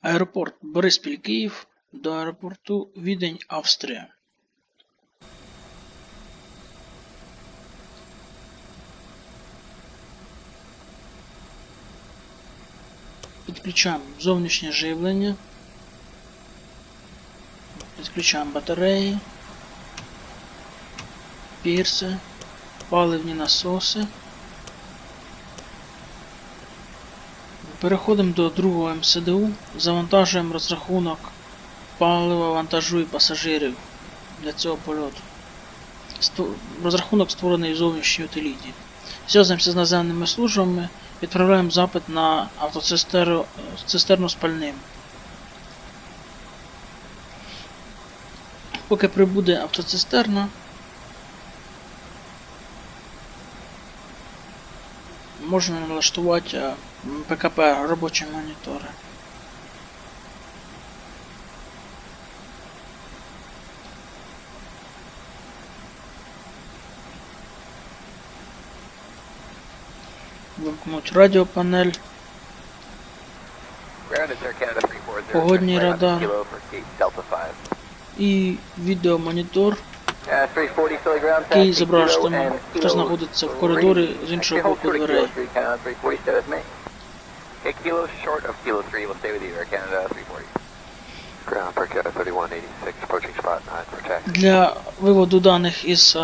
Аеропорт Бориспіль-Київ до аеропорту Відень, Австрія. Підключаємо зовнішнє живлення. Підключаємо батареї, пірси, паливні насоси. Переходимо до другого МСДУ, завантажуємо розрахунок палива, вантажу і пасажирів для цього польоту. Розрахунок створений в зовнішній утиліті. Зв'язуємося з наземними службами, відправляємо запит на автоцистерну з пальним. Поки прибуде автоцистерна, можна налаштувати ПКП робочі монітори. Вимкнуть радіопанель, погодній радар і відеомонітор, який зображуватиме, хто знаходиться в коридорі з іншого боку дверей. Для виводу даних із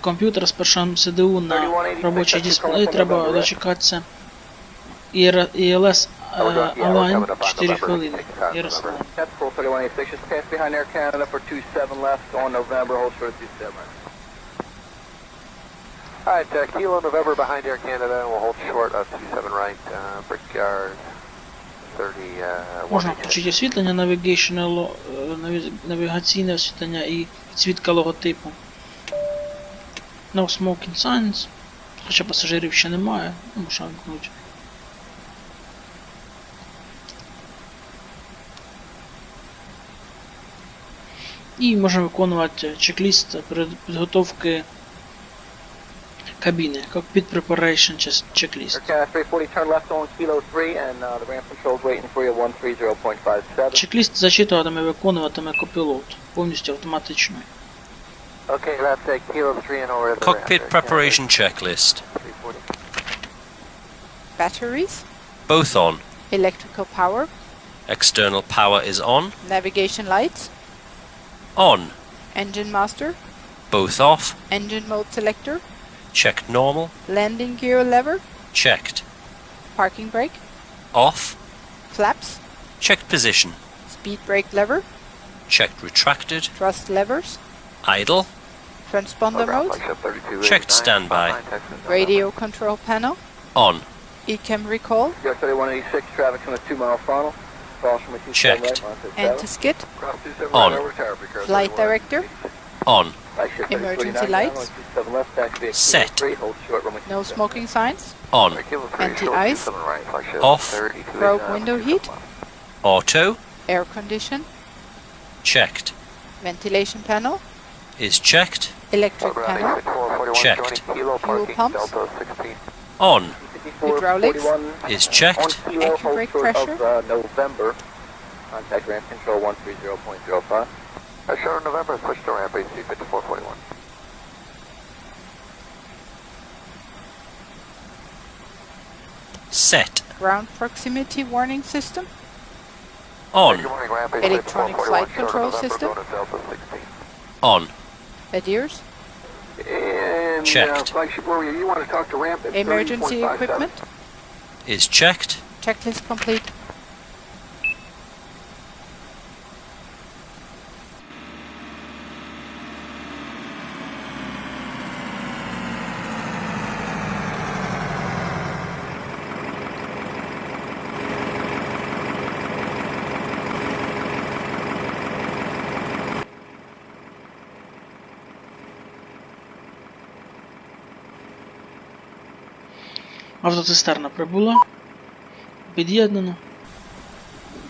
комп'ютера з першого МСДУ на робочий дисплей треба дочекатися ELS Align 4 хвилини. Alright, Kilo November behind Air Canada, we'll hold short of 27 right, Brickyard 30, Можна включити освітлення, навігаційне освітлення і підсвітка логотипу. No smoking signs, хоча пасажирів ще немає, можна вимкнути. І можна виконувати чек-ліст підготовки кабіни, Cockpit Preparation Checklist. Чек-ліст зачитуватиме і виконуватиме копілот, повністю автоматично. Cockpit preparation checklist. Batteries. Both on. Electrical power. External power is on. Navigation lights. On. Engine master. Both off. Engine mode selector. Checked normal. Landing gear lever. Checked. Parking brake. Off. Flaps. Checked position. Speed brake lever. Checked retracted. Thrust levers. Idle. Transponder mode. Checked standby. Radio control panel. On. ECAM recall. Checked. Anti-skid. On. Flight director. On. Emergency lights. Set. No smoking signs. On. Anti-ice. Off. Probe window heat. Auto. Air condition. Checked. Ventilation panel. Is checked. Electric panel. Checked. Fuel pumps. On. Hydraulics. Is checked. Anchor brake pressure. November. Contact ramp control 130.05. Sure, November, push to ramp AC 5441. Set. Ground proximity warning system. On. Electronic flight control system. On. Adheres. Checked. Emergency equipment. Is checked. Checklist complete. Автоцистерна прибула, під'єднано.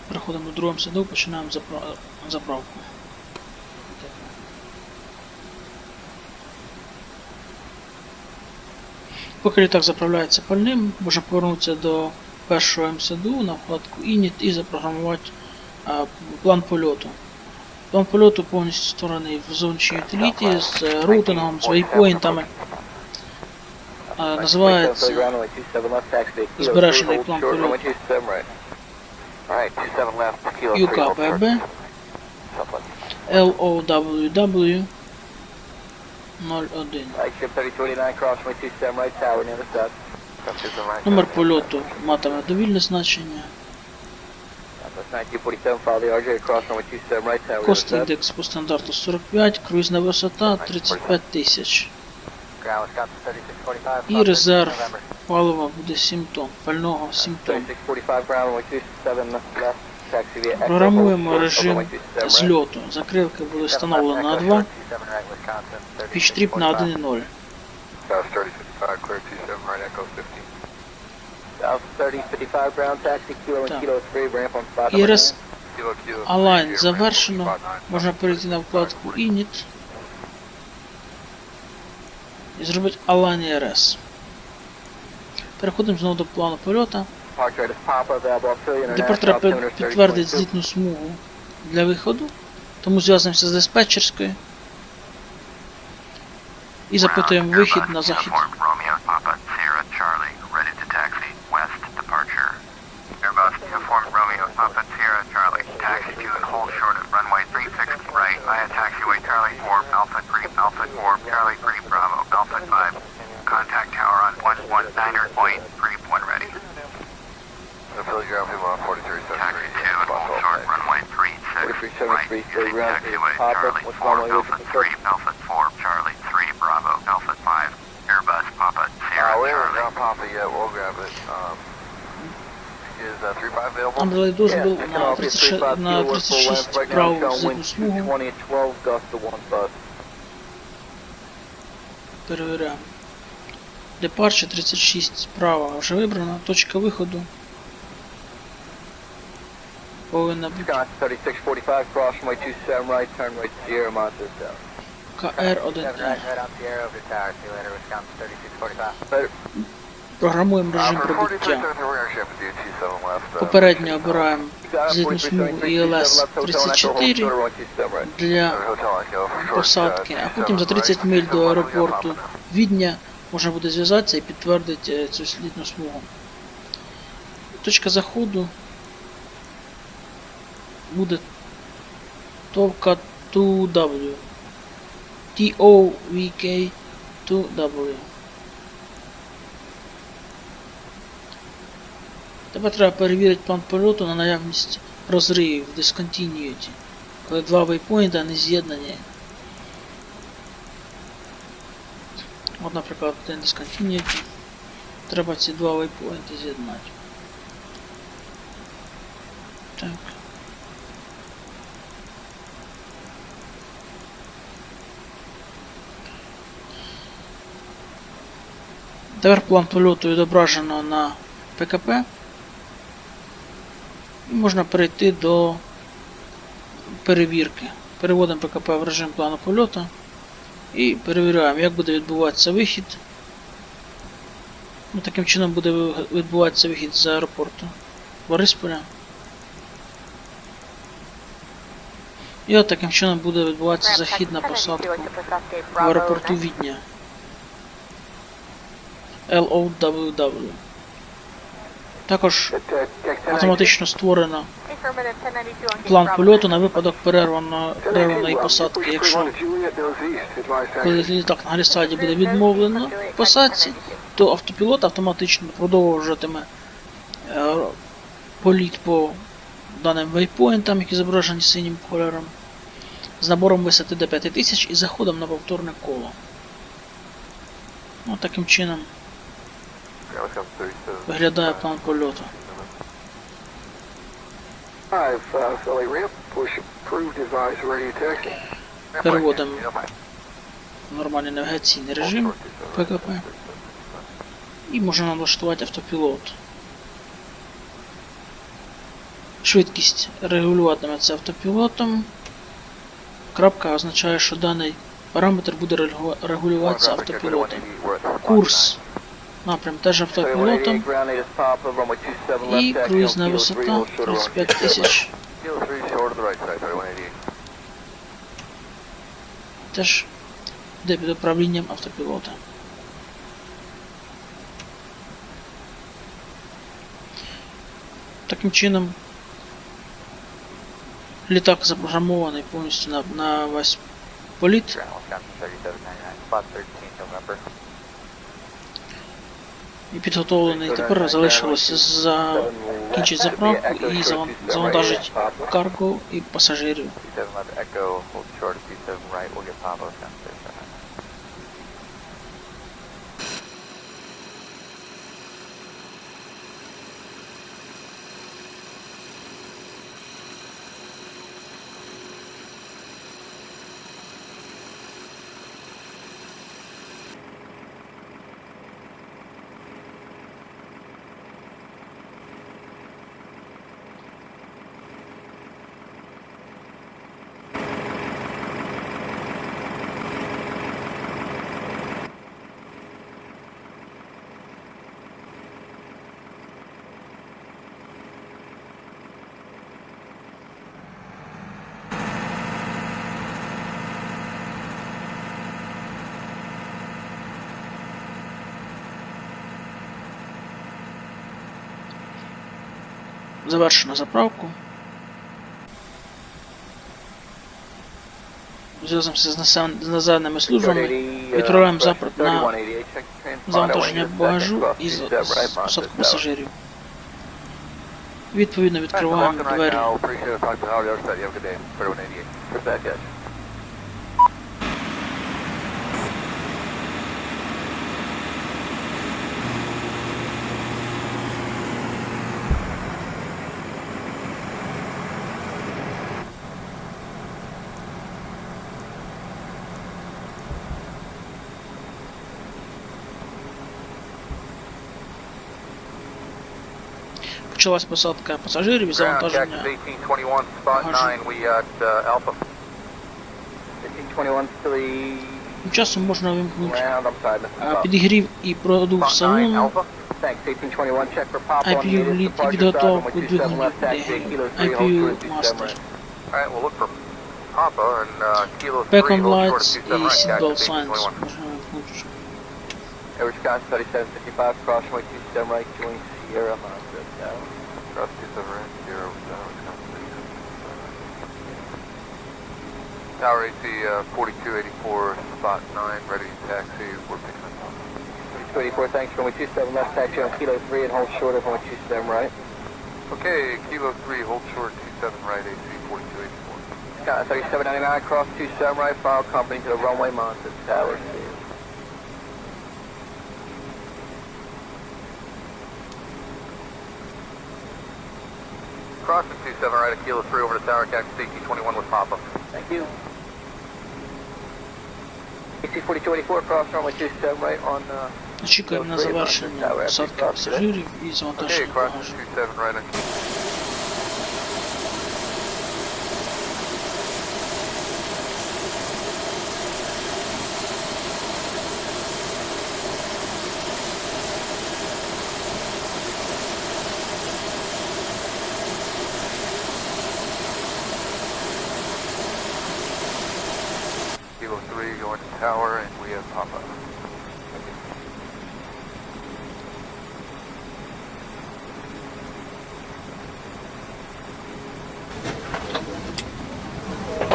Переходимо до другого МСДУ, починаємо заправку. Поки літак заправляється пальним, можна повернутися до першого МСДУ на вкладку Init і запрограмувати план польоту. План польоту повністю створений в зовнішній утиліті з роутингом, з вейпоінтами. Називається збережений план польоту UKBB LOWW 01. Номер польоту матиме довільне значення. Кост індекс по стандарту 45, круїзна висота 35 тисяч. І резерв палива буде 7 тонн, пального 7 тонн. Програмуємо режим зльоту. Закрилки буде встановлено на 2, пічтріп на 1,0. Ірес Align завершено. Можна перейти на вкладку Init і зробити Align IRS. Переходимо знову до плану польоту. Тепер треба підтвердити злітну смугу для виходу, тому зв'язуємося з диспетчерською і запитуємо вихід на захід. Нам дали дозвіл на 36 праву злітну смугу. Перевіряємо. Депарче 36 справа вже вибрана. Точка виходу повинна бути КР-1. Програмуємо режим прибуття. Попередньо обираємо злітну смугу ІЛС-34 для посадки, а потім за 30 миль до аеропорту Відня можна буде зв'язатися і підтвердити цю злітну смугу. Точка заходу буде товка 2W. TOVK 2W. Тепер треба перевірити план польоту на наявність розривів в discontinuity, коли два вейпоінта не з'єднані. От, наприклад, один discontinuity. Треба ці два вейпоінти з'єднати. Так. Тепер план польоту відображено на ПКП. І можна перейти до перевірки. Переводимо ПКП в режим плану польоту і перевіряємо, як буде відбуватися вихід. Таким чином буде відбуватися вихід з аеропорту Борисполя. І от таким чином буде відбуватися захід на посадку в аеропорту Відня. LOWW. Також автоматично створено план польоту на випадок перерваної посадки. Якщо коли літак на глісаді буде відмовлено в посадці, то автопілот автоматично продовжуватиме політ по даним вейпоінтам, які зображені синім кольором, з набором висоти до 5000 і заходом на повторне коло. Ось таким чином виглядає план польоту. Переводимо в нормальний навігаційний режим ПКП і можна налаштувати автопілот. Швидкість регулюватиметься автопілотом. Крапка означає, що даний параметр буде регулюватися автопілотом. Курс Напрям теж автопілотом. 3188 ground, native Papa, runway 27 І left, taxi on круїзна Kilo 3, висота hold short of 35 тисяч. Kilo 3, short to the right side, 3188. Теж йде під управлінням автопілота. Таким чином, літак запрограмований повністю на весь політ. Ground, Wisconsin 3799, spot 13 November. І підготовлений. Тепер залишилося закінчити заправку і завантажити карго і пасажирів. 27 left, Echo, hold short of 27 right, we'll get Papa, Wisconsin 3799. Завершено заправку. Зв'язуємося з наземними службами, відправляємо запит на завантаження багажу і посадку пасажирів. Відповідно відкриваємо двері. Почалась посадка пасажирів і завантаження багажу. 1821 Тим часом можна вимкнути підігрів і продув салону, IPU лід і підготовку двигунів IPU Master, Beacon Lights і Seatbelt Signs можна вимкнути. Wisconsin 3755, cross runway 27 right, join Sierra Mazda Tower. Cross 27 right, Sierra Wisconsin 3755. Tower AC 4284, spot 9, ready to taxi, we're picking up. 4284, thanks, runway 27 left, taxi on Kilo 3 and hold short of runway 27 right. Okay, Kilo 3, hold short 27 right, AC 4284. Wisconsin 3799, cross 27 right, follow company to the runway Mazda Tower. Crossing 27 right at Kilo 3 over to Tower, taxi CT21 with Papa. Thank you. AC 4284, cross runway 27 right on Очікуємо на завершення посадки пасажирів і завантаження Okay, багажу. crossing 27 right on Kilo 3 going to Tower, and we have Papa.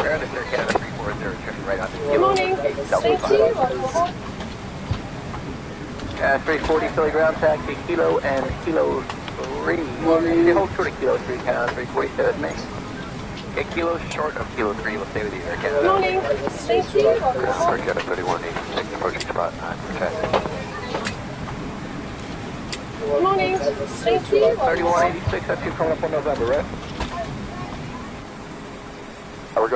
Ground is Air Canada 340, checking right on the Kilo. Morning. Thank you. 340 Philly ground taxi, Kilo and Kilo 3. Morning. Hold short of Kilo 3, Canada 347, Maine. Get Kilo short of Kilo 3, we'll stay with you, Air Canada. Morning. Thank you. Air Canada 3186, approaching spot 9 for taxi. Morning. Thank you. 3186, that's you coming up on November, right? We're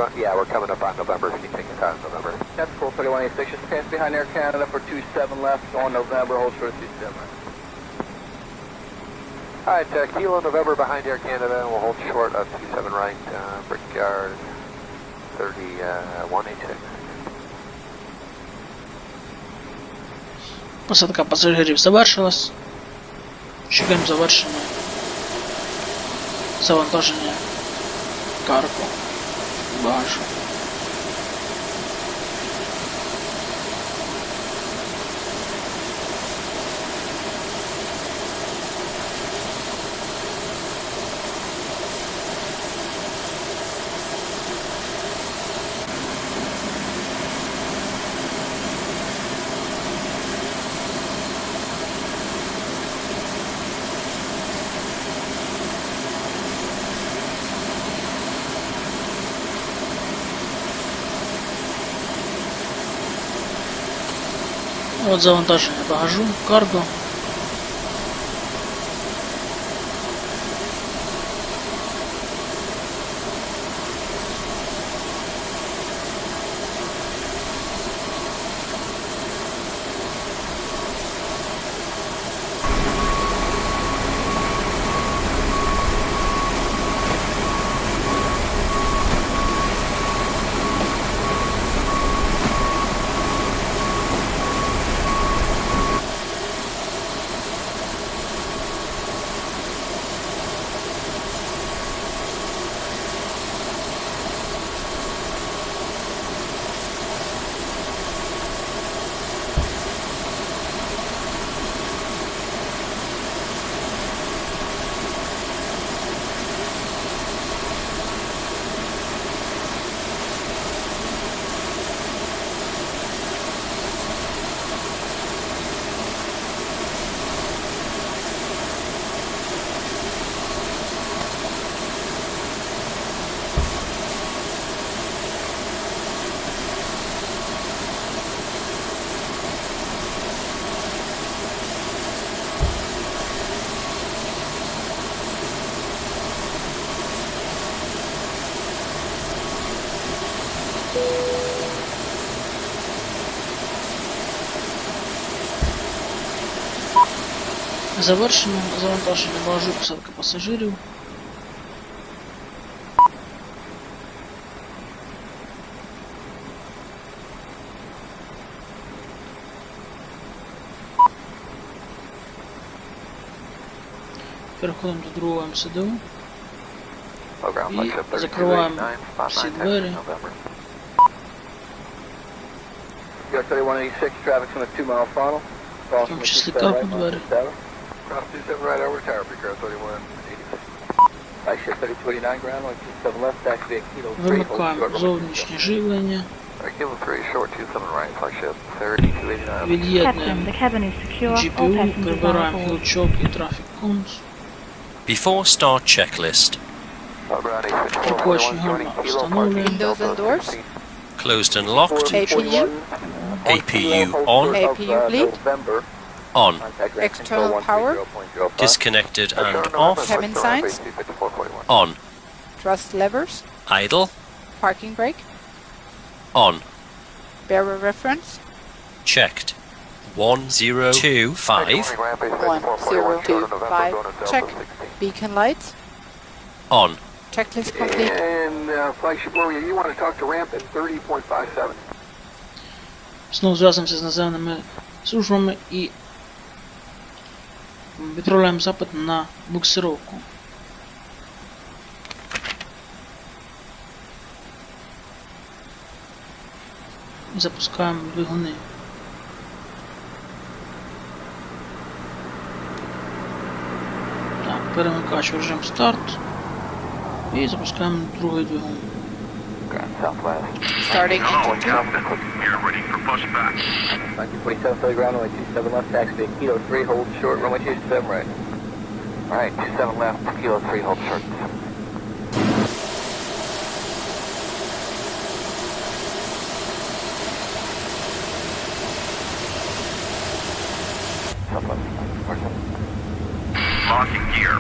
coming up on November, if you take your time in November. That's cool, 3186, just pass behind Air Canada for 27 left on November, hold short of 27 right. Alright, Kilo November behind Air Canada, we'll hold short of 27 right, Brickyard 3186. Посадка пасажирів завершилась. Чекаємо завершення завантаження карго багажу. От завантаження багажу, карго. Завершено завантаження багажу, посадка пасажирів. Переходимо до другого МСДУ і закриваємо всі двері. В тому числі карго двері. Cross 27 right over tower, Picard 31, 86. I ship 3289 ground, 127 left, activate Kilo 3, hold Вимикаємо short, зовнішнє живлення. Kilo 3, short 27 right, flagship 3289. Від'єднуємо Captain, the cabin is secure. All GPU, passengers are прибираємо aboard. глючок і трафік комс. Before start checklist. Проходження гарно встановлюємо. Windows and doors. Closed and locked. APU. APU on. APU bleed. On. External power. Disconnected and off. Cabin signs. On. Thrust levers. Idle. Parking brake. On. Bearer reference. Checked. 1025. 1025. Check. Beacon lights. On. Checklist complete. And flagship warrior, you want to talk to ramp at 30.57. Знову зв'язуємося з наземними службами і відправляємо запит на буксировку. І запускаємо двигуни. Так, перемикач в режим старт. І запускаємо другий двигун. Starting engine 2. 1947 for the ground, runway 27 left, taxi to Kilo 3, hold short, runway 27 right. Alright, 27 left, Kilo 3, hold short. Locking gear.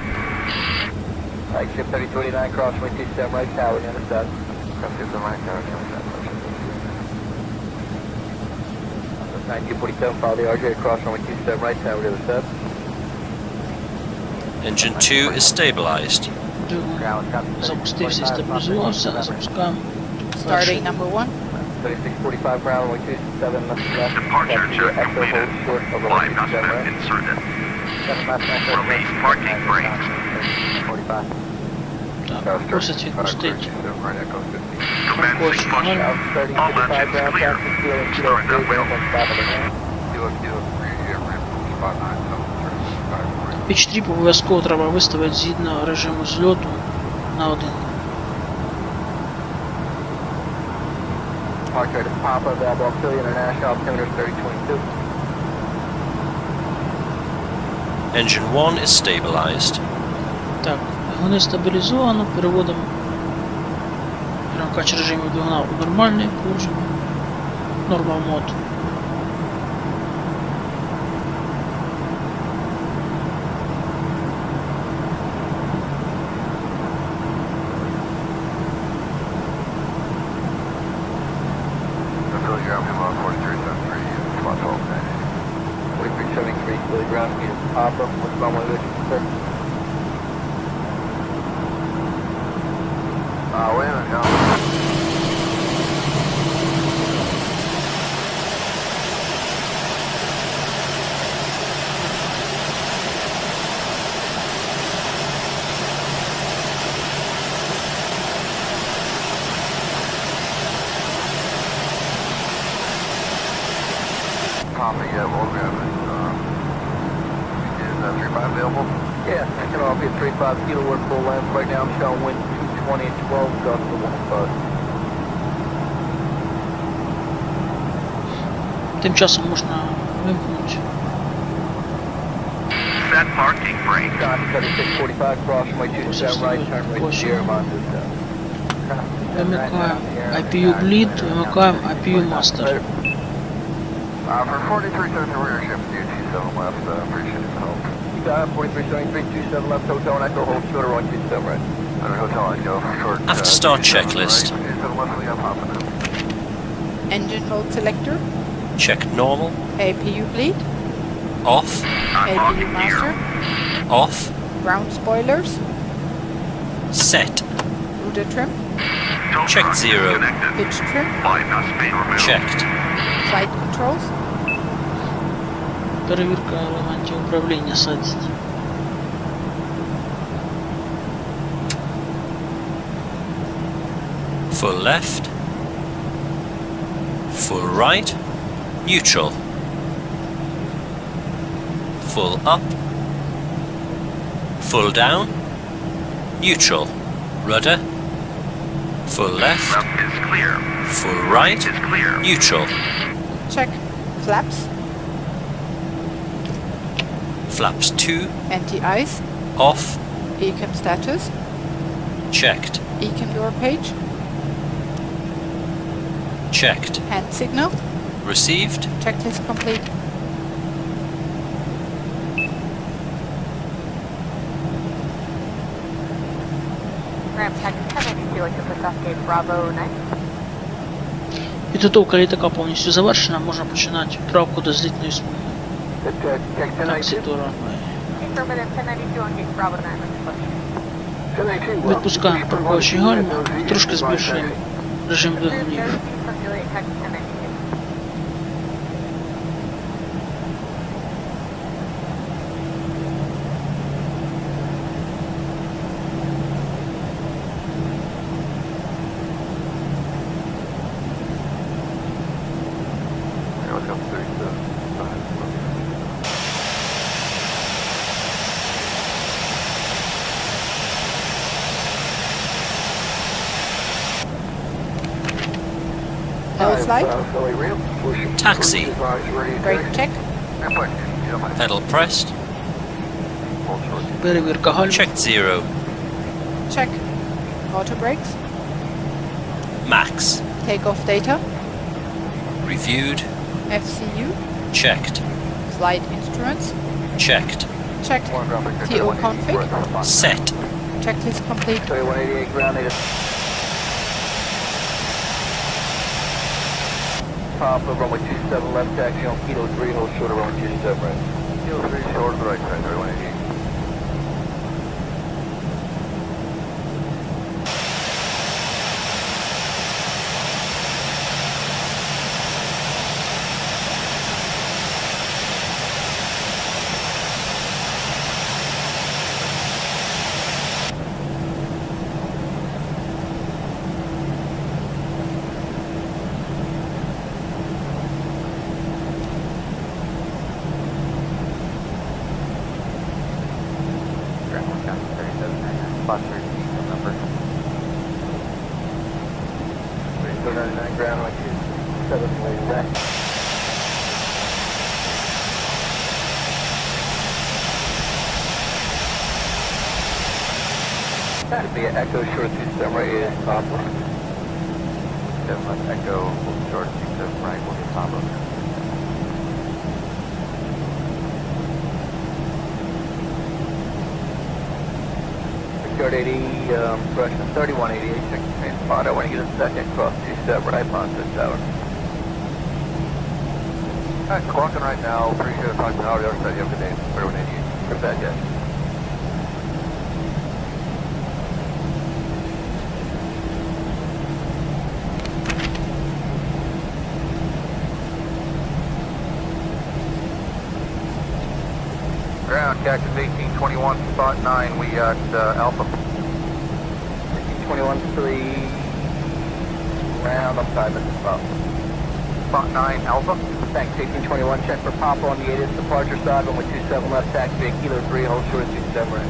Alright, ship 3289, cross runway 27 right, tower, the other side. Cross 27 right, tower, the other side. 1947, follow the RJ across runway 27 right, tower, the other side. Engine 2 is stabilized. Двигун запустився і стабілізувався, запускаємо Starting number 1. 3645 ground, runway 27 left. Departure check Echo hold completed. short of Flight runway 27 master right. inserted. 7 left, Release parking brakes. 45. Так, просять відпустити. Commencing function. All engines clear. Start that wheel. Піч-тріп обов'язково треба виставити згідно режиму зльоту на 1. Departure to Papa, available Auxilia International, altimeter 3022. Engine 1 is stabilized. Так, двигуни стабілізовано, переводимо перемикач режимів двигуна у нормальне положення. Normal mode. Auxilia Ground, Puma 4373, spot 12. 4373, Philly ground, speed is Papa, what's ehh with you, sir? Wait a minute, no. Copy, yeah, we'll grab it. Is 35 available? Yeah, I can all be at 35 kilo word full length. Right now I'm showing wind 220 and 12, gust to 15. Тим часом можна вимкнути. Set parking brakes. Copy, 3645, cross runway 27 right, turn right to Sierra Monte. Вимикаємо IPU bleed, вимикаємо IPU master. For 4373, we're ship G27 left, appreciate the help. You got it, 4373, 27 left, hotel and echo, hold shorter on 27 right. Hotel echo, short. After start checklist. 27 left, we got popping up. Engine mode selector. Check normal. APU bleed. Off. APU master. Off. Ground spoilers. Set. Rudder trim. Checked 0. Pitch trim. Bypass speed removed. Checked. Flight controls. Перевірка елементів управління садить. Full left. Full right. Neutral. Full up. Full down. Neutral. Rudder. Full left. Left is clear. Full right. Is clear. Neutral. Check. Flaps. Flaps 2. Anti-ice. Off. Ecam status. Checked. Ecam door page. Checked. Hand signal. Received. Checklist complete. Ramp check 1092, like to push off gate Bravo 9. Підготовка літака повністю завершена, можна починати відправку до злітної смуги. Таксі до ранвею. Affirmative 1092 on gate Bravo 9, let's push. Відпускаємо паркуючі гальма, трошки збільшуємо режим двигунів. Circulate text 1092. No slide. Taxi. Brake check. Pedal pressed. Перевірка гальм. Checked 0. Check. Auto brakes. Max. Takeoff data. Reviewed. FCU. Checked. Flight instruments. Checked. Checked. TO config. Set. Checklist complete. 188 ground, native. Papa, runway 27 left, taxi on Kilo 3, hold shorter runway 27 right. Kilo 3 short, right side, 188. 799 ground, which is 7 ways back. That'd be Echo short 27 right is Papa. 7 left Echo short 27 right will be Papa. Short 80, correction 3188, check the train spot. I want to get a second cross 27 right on this tower. Alright, clocking right now, pretty good approximate hour, the other side, you have a good day, 3188. Good bad jet. Ground, Cactus 1821, spot 9, we got Alpha. 1821, 3, round, upside, that's spot. Spot 9, Alpha. Thanks, 1821, check for Papa on the 8th departure side, 1127 left, taxi, Kilo 3, hold short 27 right.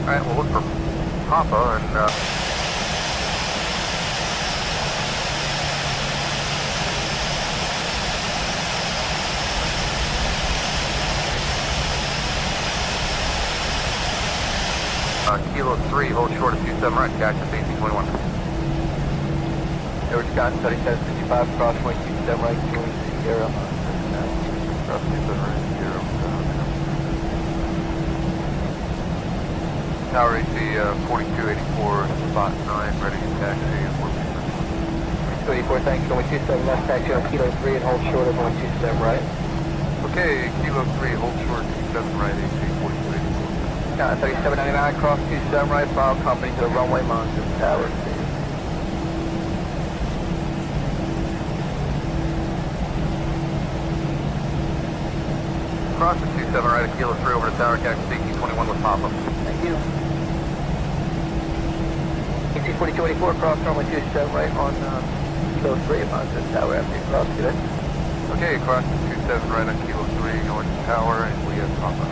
Alright, we'll look for Papa and Kilo 3, hold short of 27 right, Cactus 1821. Edward Scott, 3755, crossway 27 right, Julie Sierra. Cross 27 right, Sierra. Tower AC 4284, spot 9, ready to taxi, 4284, thanks, going 27 left, taxi on Kilo 3 and hold short of 127 right. Okay, Kilo 3, hold short 27 right, AC 4284. 3799, cross 27 right, file company to the runway, Monson Tower. Cross the 27 right at Kilo 3 over to Tower, Cactus 1821 with pop-up. Thank you. AC 4284, cross runway 27 right on Kilo 3 at Monson Tower after you cross today. Okay, cross the 27 right on Kilo 3 going to Tower and we have pop-up.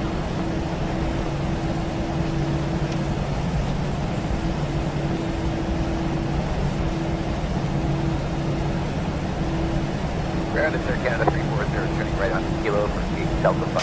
Ground is Air Canada 340, turning right on Kilo for speed Delta 5.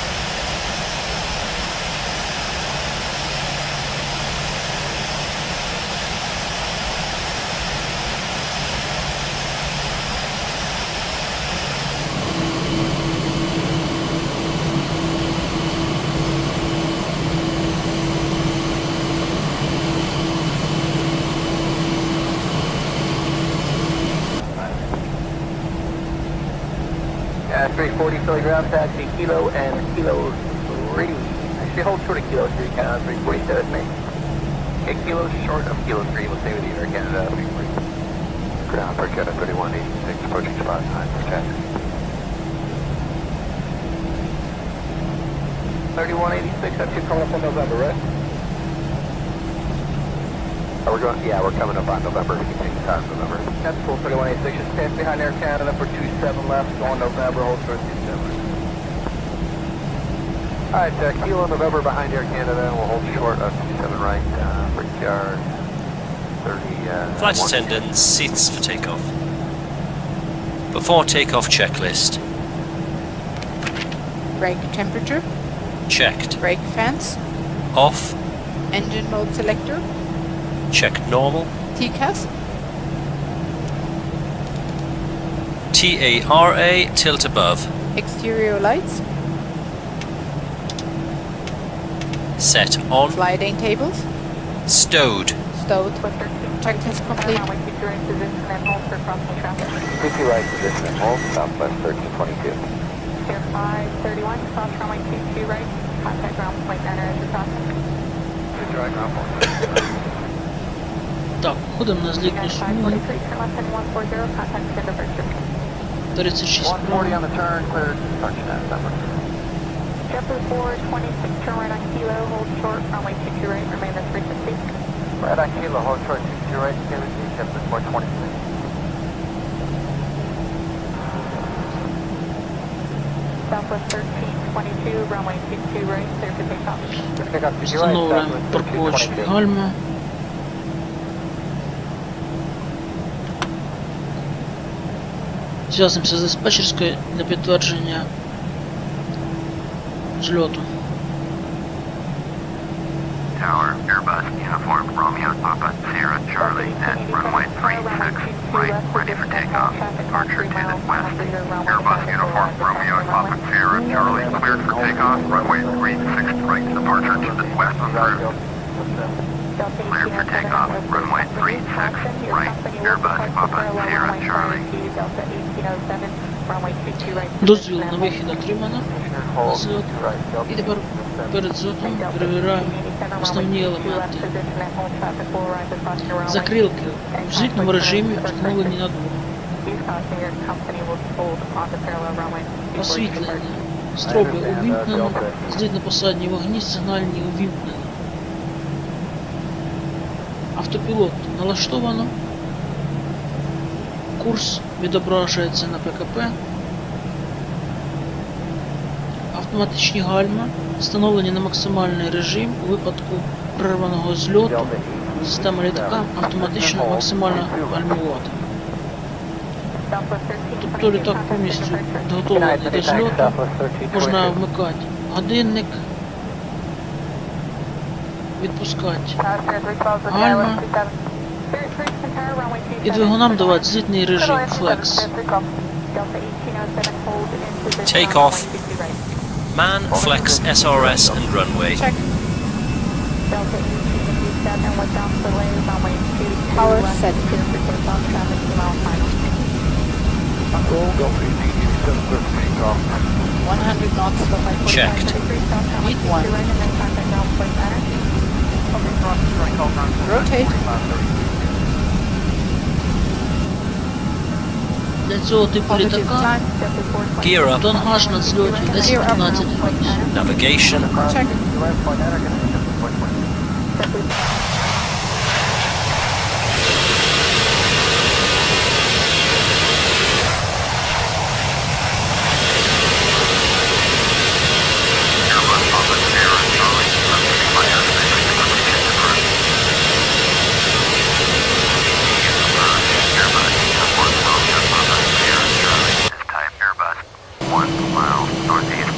Yeah, 340 Philly ground taxi, Kilo and Kilo 3. Actually, hold short of Kilo 3, Canada 340, stay with me. Okay, Kilo short of Kilo 3, we'll stay with you, Air Canada 340. Ground for Canada 3186, approaching spot 9 for taxi. 3186, that's you coming up on November, right? We're coming up on November, continue time November. That's cool, 3186, just pass behind Air Canada for 27 left, going November, hold for 27. Alright, Kilo November behind Air Canada, we'll hold short of 27 right, Brickyard 30... Flight attendants, seats for takeoff. Before takeoff checklist. Brake temperature. Checked. Brake fans. Off. Engine mode selector. Checked normal. TCAS. TARA, tilt above. Exterior lights. Set on. Sliding tables. Stowed. Stowed. Checklist complete. CP right position and hold, Southwest 1322. Air 531, cross runway 22 right, contact ground point 9 as you're crossing. Good dry ground point. Так, ходимо на злітну смугу. 36 140 on the turn, cleared, departure at Denver. JetBlue 426, turn right on Kilo, hold short, runway 22 right, remain at frequency. Right on Kilo, hold short 22 right, JetBlue 426. Southwest 1322, runway 22 right, clear for takeoff. Встановлюємо парковочні гальма. Зв'язуємося з диспетчерською для підтвердження зльоту. Tower, Airbus, uniform, Romeo, Papa, Sierra, Charlie, at runway 36, right, ready for takeoff. Departure to the west. Airbus, uniform, Romeo, Papa, Sierra, Charlie, cleared for takeoff. Runway 36, right, departure to the west en route. Cleared for takeoff. Runway 36, right, Airbus, Papa, Sierra, Charlie. Дозвіл на вихід отримано на зльот. І тепер перед зльотом перевіряємо основні елементи. Закрилки в злітному режимі встановлені на двох. Освітлення. Стропи увімкнено, злітно-посадні вогні сигнальні увімкнено. Автопілот налаштовано. Курс відображається на ПКП. Автоматичні гальма встановлені на максимальний режим у випадку перерваного зльоту. Система літака автоматично максимально гальмувати. Тобто літак повністю підготовлений до зльоту. Можна вмикати годинник, відпускати гальма і двигунам давати злітний режим Flex. Take off. Man, flex, SRS and runway. Check. Power set. 100 knots. Checked. Need one. Rotate. Для цього типу Positive літака time. Gear up. тонаж на зльоті 10-15 единиць. Navigation. Check. Airbus, Papa, Sierra, Charlie, repeating my airspace completion departure. Airbus, uniform, Romeo, Papa, Sierra, Charlie, this type Airbus, 1 mile northeast.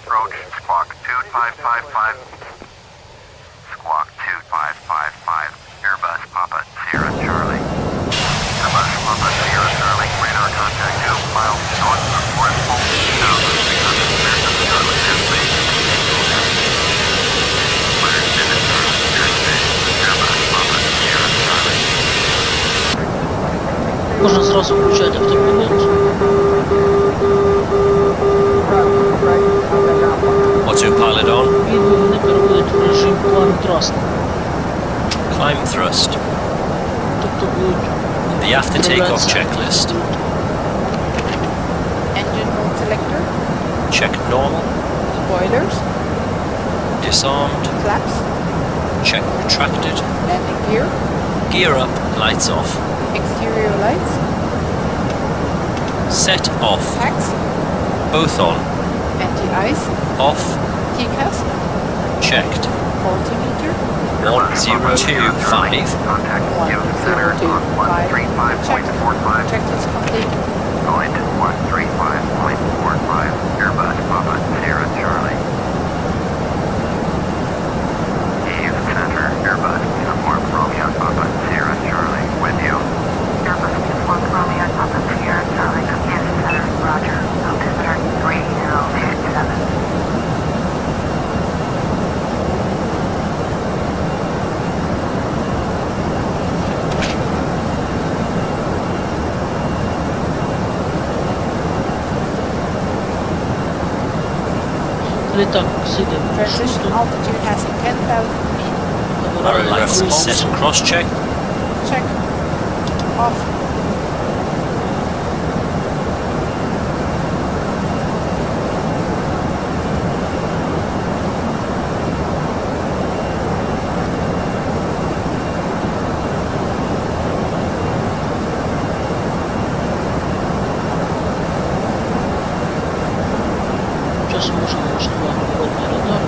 approach, squawk 2555. Squawk 2555. Можна зразу включати автопілот. Autopilot on. І вони переводять в режим план траст. Climb thrust. Тобто будуть The after takeoff checklist. Engine mode selector, Check normal. spoilers, Disarmed. flaps, Check retracted. landing gear, Gear up. Lights off. exterior lights, Set off. tax, Both on. anti-ice, Off. TCAS, Checked. altimeter, 1025. Contact Houston Center on 135.45. checklist complete. Going to 135.45. Airbus Papa Sierra Charlie. Kyiv Center, Airbus Uniform Romeo Papa Sierra Charlie. With you. Airbus Uniform Romeo Papa Sierra Charlie. Kyiv Center, Roger. Altimeter 3087. літак сиде в Transition шусту, altitude passing 10,000 feet. Arrow left. Set and cross check. Check. Off. часом можна влаштувати водний радар.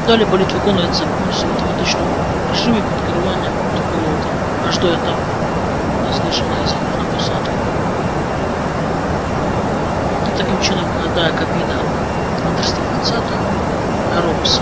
Далі політ виконується повністю в автоматичному режимі під керуванням автопілота аж до етапу зниження на посадку. І таким чином виглядає кабіна на 320 аеробуса.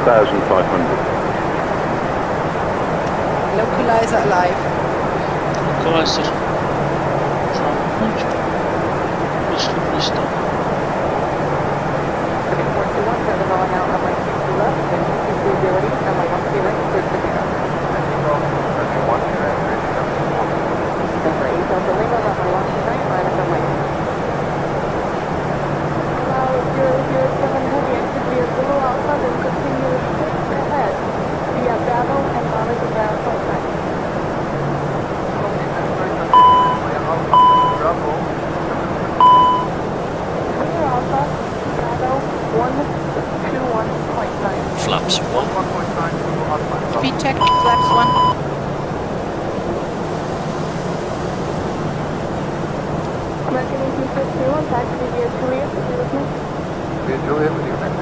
1,500. Localizer alive. Локалайзер замкнуть. Пішли вниз там. Flaps 1. Speed check, flaps 1. American 1851, taxi via Juliet, are you with me? Via Juliet with you, next.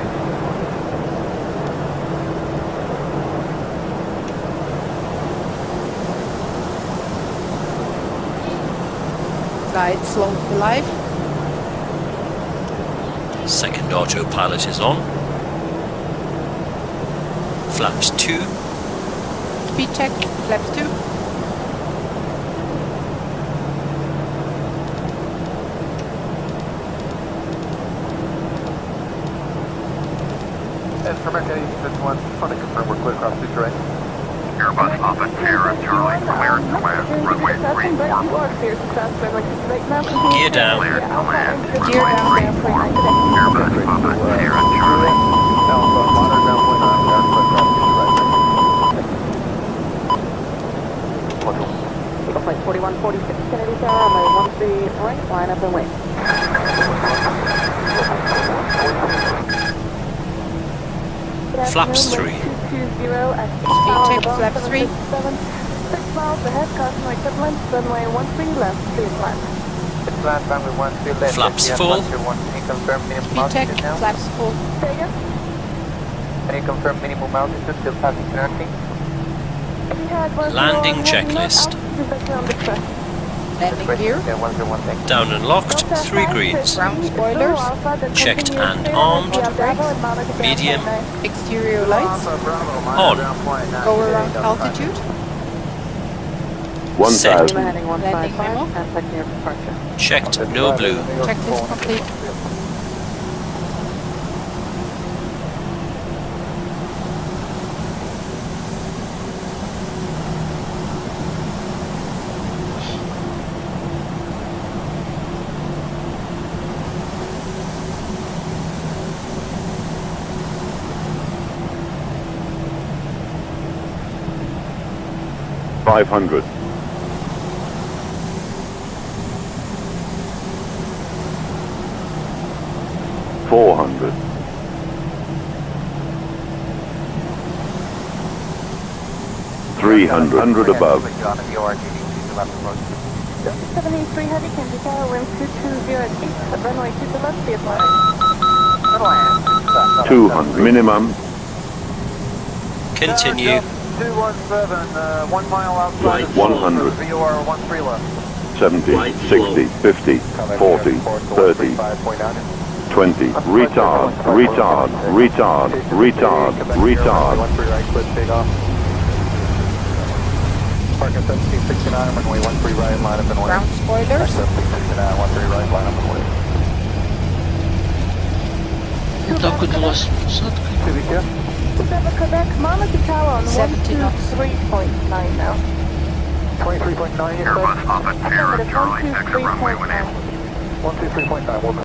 Flight slow alive. Second autopilot is on. Flaps 2. Speed check, flaps 2. And for American 1851, just want to confirm we're clear across the terrain. Airbus Papa Sierra Charlie, cleared to land, runway 34. You are clear successful, like right now. Gear down. Cleared to land, Gear runway down. 34. Airbus Papa Sierra Charlie. Alpha, modern ground point on, we are clear across the terrain. Flight 4146 Kennedy Tower, runway 13 right, line up and wait. Flaps 3. 220 at Speed check, flaps 3. 6 miles ahead, caution equipment, runway 13 left, please land. It's land, runway 13 left. Flaps Yes, full. 121. Can you confirm minimum Speed check, altitude now? flaps full. Say again? Can you confirm minimum altitude, still passing penalty? Landing checklist. Landing gear. Yeah, 101, thank you. Down and locked. 3 greens. Ground spoilers. Checked and armed. Medium. Exterior lights. On. Go around altitude. 1,000. Landing Landing memo. and taking your departure. Checked. No blue. Checklist complete. $500. $400. $300 above. 73 heavy, Kennedy Tower, wind 220 at 8, runway 2 to left, be advised. 200 minimum. Continue. 217, 1 mile outside Right, of 100. VOR 13 left. 70, 60, 50, 40, 30, 20. Retard, retard, retard, retard, retard. 13 right, clear takeoff. Parking 1769, runway 13 right, line up and wait. Ground spoilers. 1769, 13 right, line up and wait. Так от у вас посадка. Quebec, monitor tower on 70 knots. 123.9 now. 23.9, you Airbus said? Papa Sierra Charlie, exit runway 18. 123.9, we'll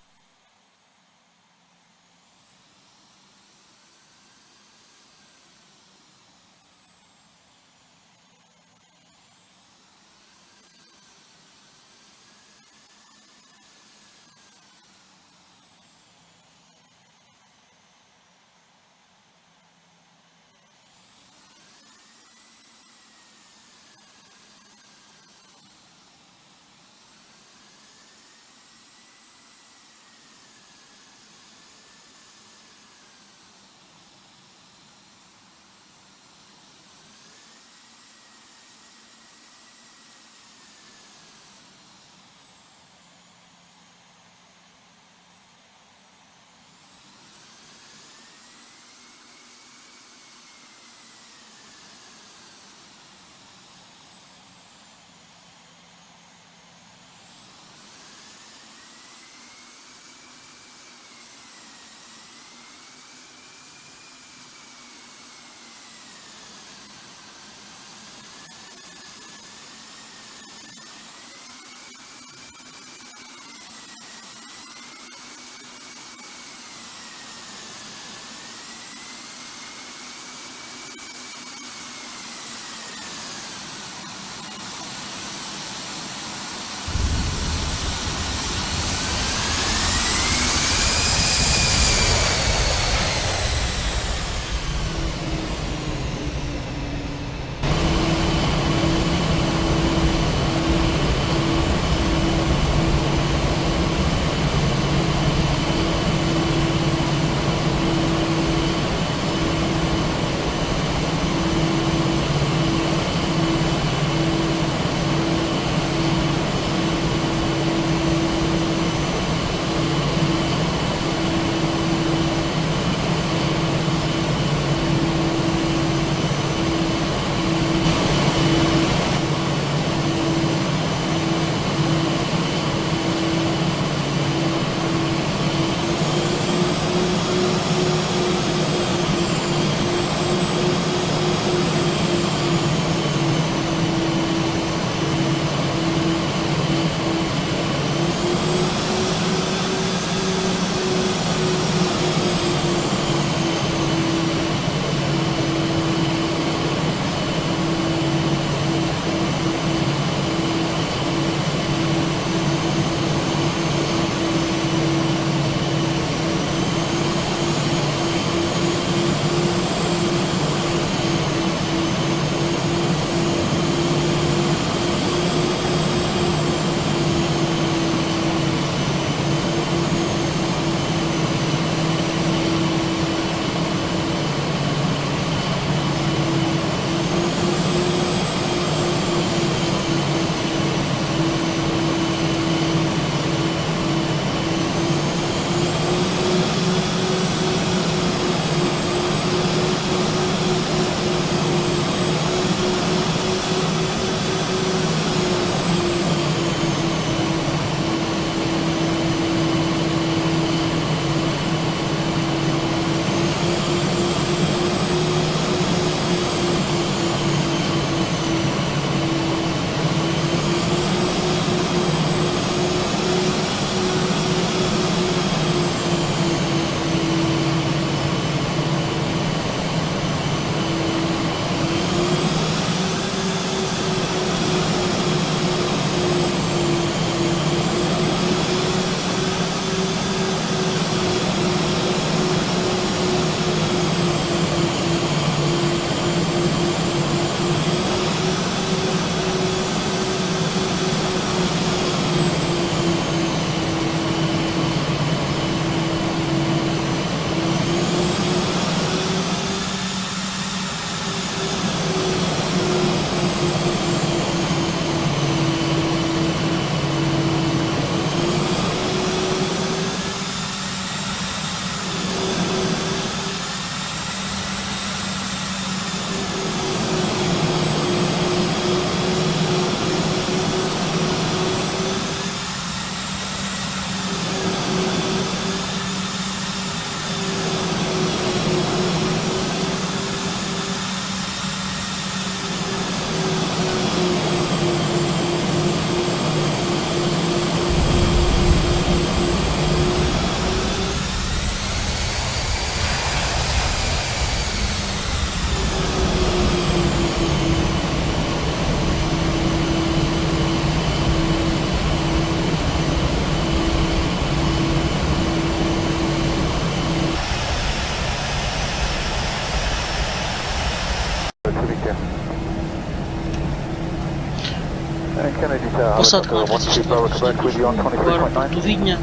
Посадка на 34 ступінь в аеропорту Відня.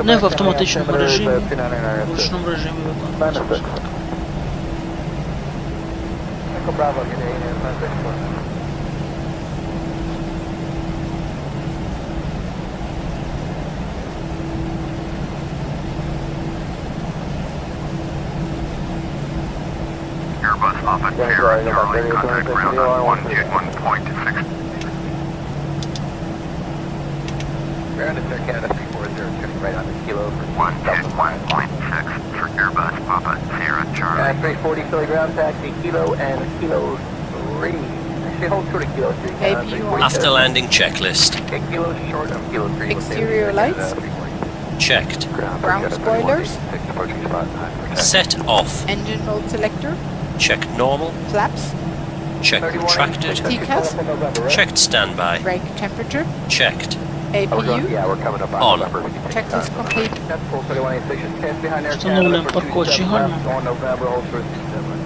Не в автоматичному режимі, в ручному режимі виконується посадка. Airbus off at Sierra Charlie, contact ground on 121.6. Ground is Air Canada 340, turning right on the kilo for 121.6 for Airbus Papa Sierra Charlie. 340 Philly ground taxi, kilo and kilo 3. Actually, hold short of kilo 3. Maybe you want After landing checklist. Okay, kilo short of kilo 3. exterior lights, Checked. ground spoilers, Set off. engine mode selector, Checked normal. flaps, Checked retracted. TCAS, Checked standby. brake temperature, Checked. APU, Yeah, we're coming up On. checklist complete. That's full 3186. Stand behind Air Встановлюємо Canada for парковочні 27 гальма. left on November, hold short 27.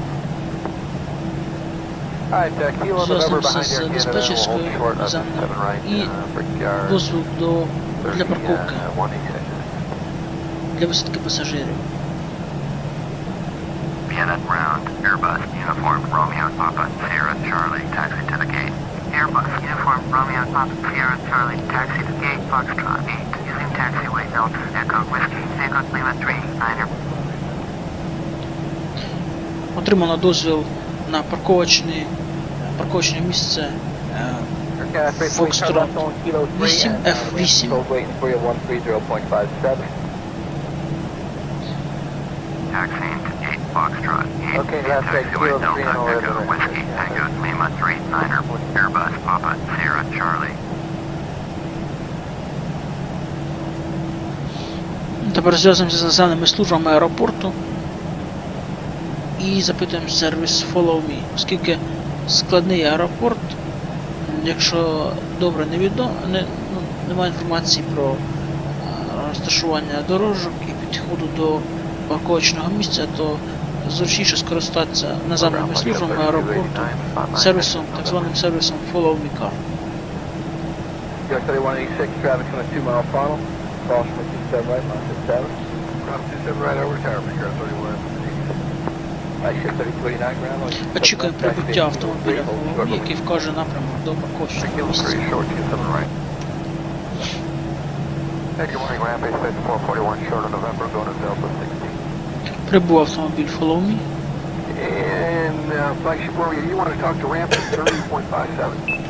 Alright, kilo November Зв'язуємося behind з Air Canada, hold диспетчерською short of землею 7 right, і Brickyard, дозвіл для парковки 186. для висадки пасажирів. Vienna ground, Airbus uniform Romeo Papa Sierra Charlie, taxi to the gate. Airbus uniform Romeo Papa Sierra Charlie, taxi to gate Foxtrot 8, using taxiway Delta Echo Whiskey, Echo Lima 3, Niner. Отримано дозвіл на парковочне місце Foxtrot 8 F8. Taxiing to gate Foxtrot 8, Okay, left side, taxiway kilo Delta 3 and Echo 11. Whiskey, Echo Lima 3, Niner. Airbus Papa Sierra Charlie. Тепер зв'язуємося з населеними службами аеропорту і запитуємо сервіс Follow Me, оскільки складний аеропорт, якщо добре немає інформації про розташування дорожок і підходу до парковочного місця, то зручніше скористатися наземними службами аеропорту, сервісом, так званим сервісом Follow Me Car. York 3186, traffic on a 2-mile funnel. Cross from 27 right, line 57. Cross 27 right over tower, York 31. Right, shift 3289 ground. Очікуємо прибуття автомобіля Follow Me, який вкаже напрямок до парковочного місця. Short 27 right. Hey, good morning, Rampage 441 short of November, going to Delta 16. Прибув автомобіль Follow Me. And flagship Romeo, you want to talk to Rampage 30.57.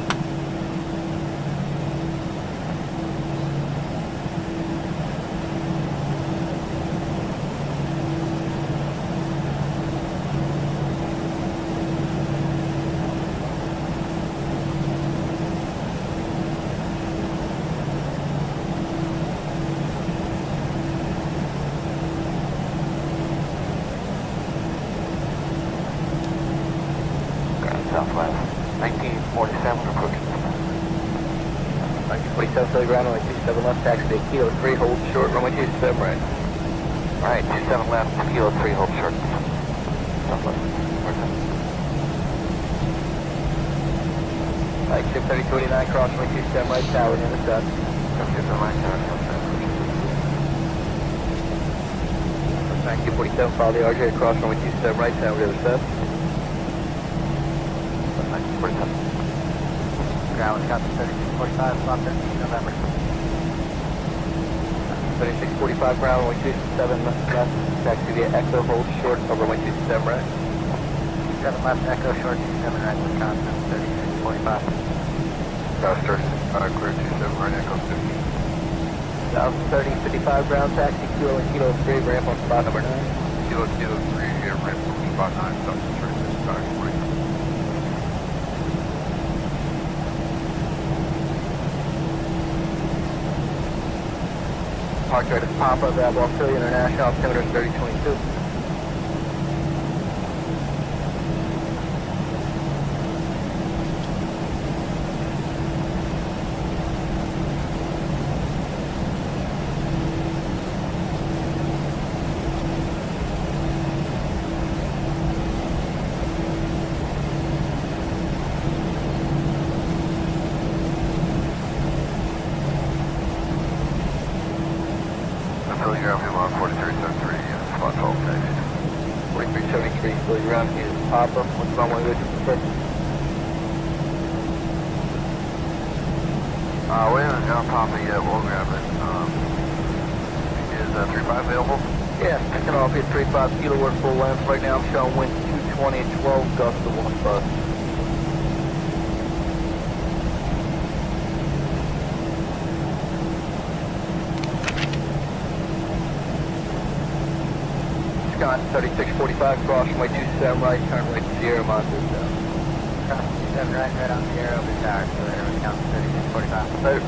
Southwest, 1947 approaching. 1947 Philly ground, runway 27 left, taxi to kilo 3, hold short, runway 27 right. Alright, 27 left, kilo 3, hold short. Southwest. Right, shift 3289, cross runway 27 right, tower, intercept. Thank you, 47, follow the RJ across runway 27 right, tower, intercept. Ground, Wisconsin 3645, stop 13 November. 3645 ground, runway 27 left, taxi via Echo, hold short, over runway 27 right. 7 left, Echo short, 27 right, Wisconsin 3645. Faster, clear 27 right, Echo 50. South 3055 ground, taxi, kilo and kilo 3, ramp on spot number 9. Kilo 3, here, ramp on spot 9, stop 3645. Park right at Papa, available Philly International, altimeter 3022. still ground fuel on 4373, spot 12 taxi. 4373, still ground fuel, Papa, what's runway with you? We haven't got Papa yet, we'll grab it. Is 35 available? Yeah, picking off here, 35 kilo, we're full length. Right now I'm showing wind 220 at 12, gust to 1 bus. Scott, 3645, cross runway 27 right, turn right to Sierra, Monte. 27 right, right on Sierra, over tower, so there we count 3645. Later.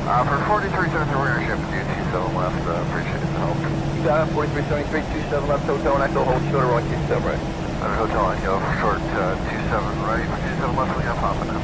For 4373, we're going to ship to 27 left, appreciate the help. You got it, 4373, 27 left, hotel and echo, hold shorter on 27 right. Hotel echo, short 27 right, 27 left, we got Papa now.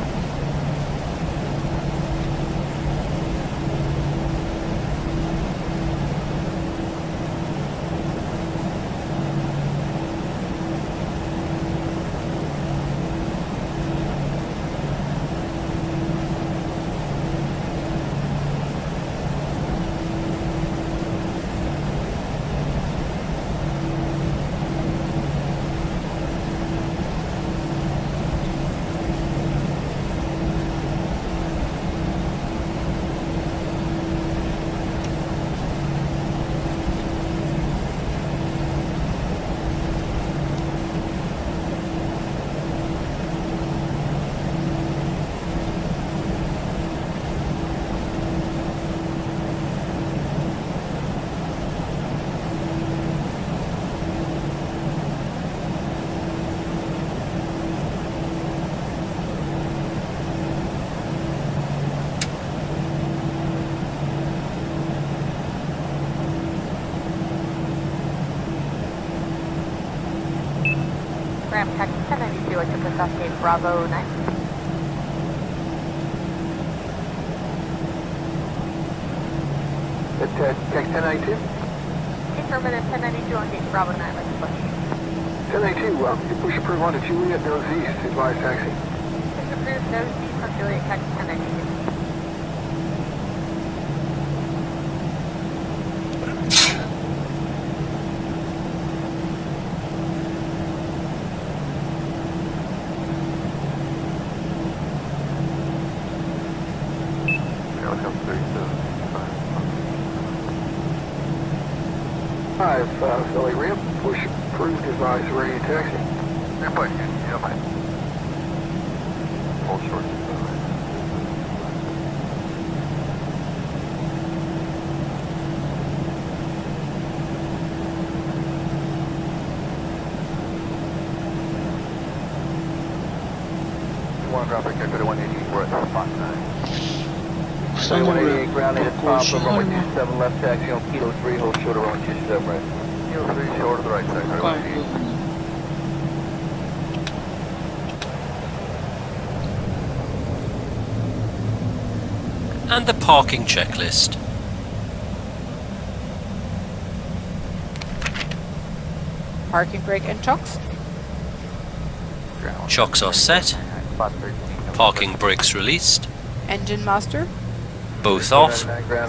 Ram Tech 1092, I took a Cascade Bravo 9. Tech 1092? Affirmative 1092 on gate Bravo 9, let's push. 1092, you push approved onto Juliet, nose east, advise taxi. Push approved, nose east on Juliet Tech 1092. Philly ramp, push approved, advise ready taxi. Ramp point, you don't mind. Hold short. One drop right there, go to 180, we're at spot 9. Встановлюємо 188 grounded at Papa, runway покушання. 27 left taxi on Kilo 3, hold shorter on 27 right. Kilo 3, short to the right side, go to Шукаємо 180. вигони. And the parking checklist. Parking brake and chocks. Chocks are set. Spot 13. Parking brakes released. Engine master. Both off.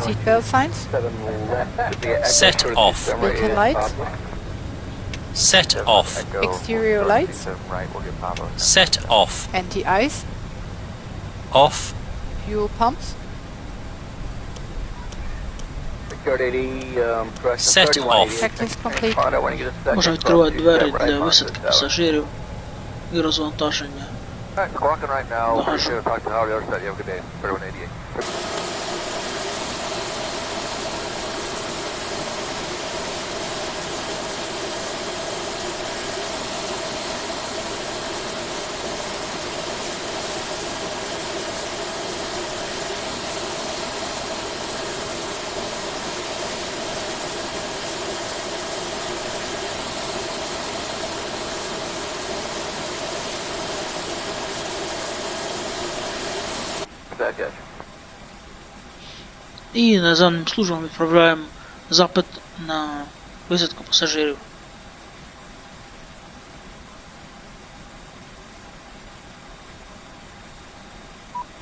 Seatbelt signs. 7 left, to Set off. Beacon lights. Set off. Exterior lights. Right, we'll get Papa. Set off. Anti-ice. Off. Fuel pumps. Set off. Checklist complete. Можна відкривати двері для висадки пасажирів і розвантаження. Alright, squawking right now. Багажу. Appreciate it. Talk to Howard the other side. You have a good day. 3188. І наземним службам відправляємо запит на висадку пасажирів.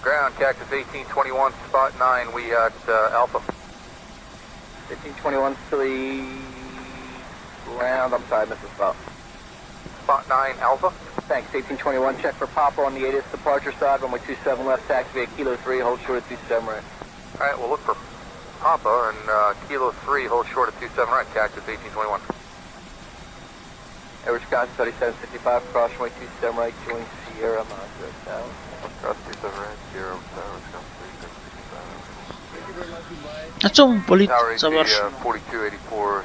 Ground, Cactus 1821, spot 9, we at Alpha. 1821, silly round, I'm sorry, I missed the spot. Spot 9 Alpha. Thanks, 1821, check for Papa on the 8th departure side, runway 27 left, taxi via Kilo 3, hold short at 27 right. Alright, we'll look for Papa and Kilo 3, hold short at 27 right, cactus 1821. Average Wisconsin 3765, cross runway 27 right, join Sierra Madre down. Cross 27 right, Sierra Tower, Wisconsin 3665. На цьому політ Tower AC завершено. 4284.